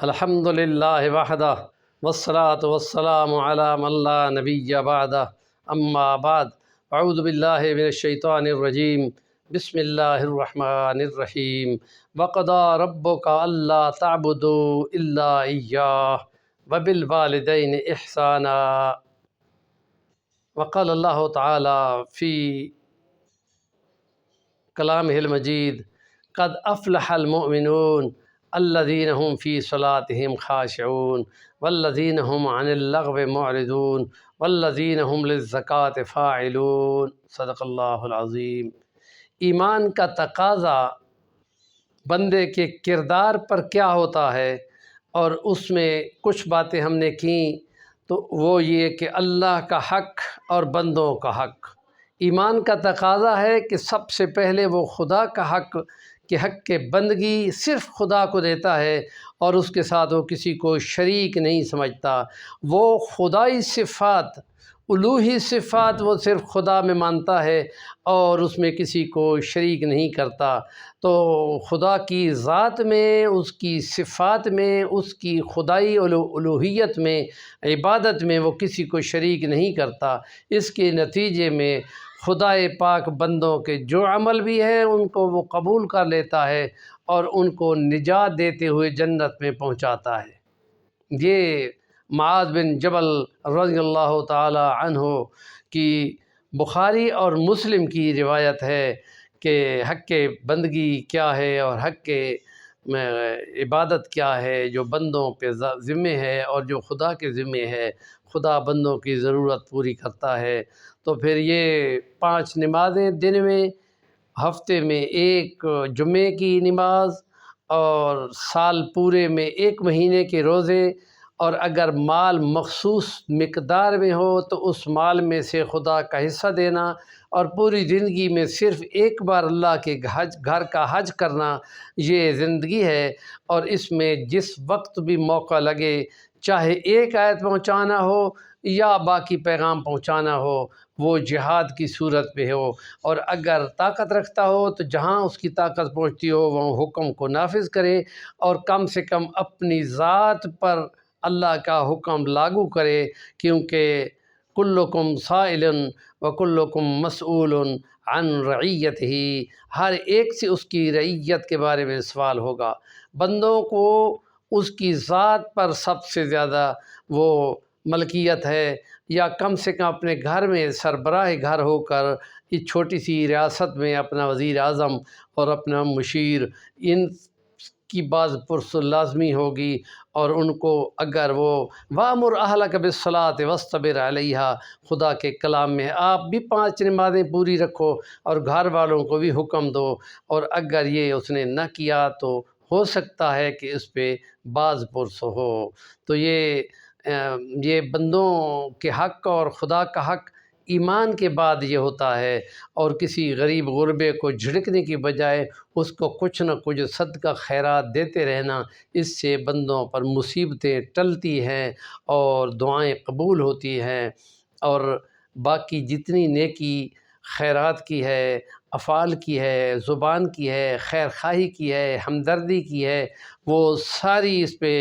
الحمد للہ وحدہ والصلاة والسلام علی من لا نبی بعدہ اما بعد اعوذ باللہ من الشیطان الرجیم بسم اللہ الرحمن الرحیم وقضى ربک الا تعبدوا الا ایاہ وبالوالدین احسانا وقال اللہ تعالی فی کلامہ المجید قد افلح المؤمنون الذین هم فی صلاتهم خاشعون والذین هم عن اللغو معرضون والذین هم للزکاة فاعلون صدق اللہ العظیم۔ ایمان کا تقاضا بندے کے کردار پر کیا ہوتا ہے، اور اس میں کچھ باتیں ہم نے کیں تو وہ یہ کہ اللہ کا حق اور بندوں کا حق۔ ایمان کا تقاضا ہے کہ سب سے پہلے وہ خدا کا حق کہ حق کے بندگی صرف خدا کو دیتا ہے اور اس کے ساتھ وہ کسی کو شریک نہیں سمجھتا۔ وہ خدائی صفات، الوہی صفات وہ صرف خدا میں مانتا ہے اور اس میں کسی کو شریک نہیں کرتا۔ تو خدا کی ذات میں، اس کی صفات میں، اس کی خدائی الوہیت میں، عبادت میں وہ کسی کو شریک نہیں کرتا۔ اس کے نتیجے میں خدائے پاک بندوں کے جو عمل بھی ہے ان کو وہ قبول کر لیتا ہے اور ان کو نجات دیتے ہوئے جنت میں پہنچاتا ہے۔ یہ معاذ بن جبل رضی اللہ تعالی عنہ کی بخاری اور مسلم کی روایت ہے کہ حق کے بندگی کیا ہے اور حق کے عبادت کیا ہے جو بندوں پہ ذمہ ہے اور جو خدا کے ذمہ ہے۔ خدا بندوں کی ضرورت پوری کرتا ہے۔ تو پھر یہ 5 نمازیں دن میں، ہفتے میں 1 جمعے کی نماز، اور سال پورے میں 1 مہینے کے روزے، اور اگر مال مخصوص مقدار میں ہو تو اس مال میں سے خدا کا حصہ دینا، اور پوری زندگی میں صرف 1 بار اللہ کے گھر کا حج کرنا، یہ زندگی ہے۔ اور اس میں جس وقت بھی موقع لگے، چاہے 1 آیت پہنچانا ہو یا باقی پیغام پہنچانا ہو، وہ جہاد کی صورت میں ہو، اور اگر طاقت رکھتا ہو تو جہاں اس کی طاقت پہنچتی ہو وہ حکم کو نافذ کرے، اور کم سے کم اپنی ذات پر اللہ کا حکم لاگو کرے، کیونکہ کلکم سائل وکلکم مسئول عن رعیتہ، ہر ایک سے اس کی رعیت کے بارے میں سوال ہوگا۔ بندوں کو اس کی ذات پر سب سے زیادہ وہ ملکیت ہے، یا کم سے کم اپنے گھر میں سربراہ گھر ہو کر اس چھوٹی سی ریاست میں اپنا وزیر اعظم اور اپنا مشیر، ان کی بعض پرس لازمی ہوگی، اور ان کو اگر وہ وَأْمُرْ أَهْلَكَ بِالصَّلَاةِ وَاصْطَبِرْ عَلَيْهَا، خدا کے کلام میں آپ بھی 5 نمازیں پوری رکھو اور گھر والوں کو بھی حکم دو، اور اگر یہ اس نے نہ کیا تو ہو سکتا ہے کہ اس پہ بعض پرس ہو۔ تو یہ بندوں کے حق اور خدا کا حق ایمان کے بعد یہ ہوتا ہے، اور کسی غریب غربے کو جھڑکنے کی بجائے اس کو کچھ نہ کچھ صدقہ خیرات دیتے رہنا، اس سے بندوں پر مصیبتیں ٹلتی ہیں اور دعائیں قبول ہوتی ہیں، اور باقی جتنی نیکی خیرات کی ہے، افعال کی ہے، زبان کی ہے، خیر خواہی کی ہے، ہمدردی کی ہے، وہ ساری اس پہ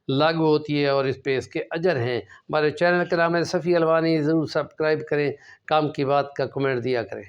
لاگو ہوتی ہے، اور اس پہ اس کے اجر ہیں۔ ہمارے چینل کا نام ہے صفی الوانی، ضرور سبسکرائب کریں، کام کی بات کا کمنٹ دیا کریں۔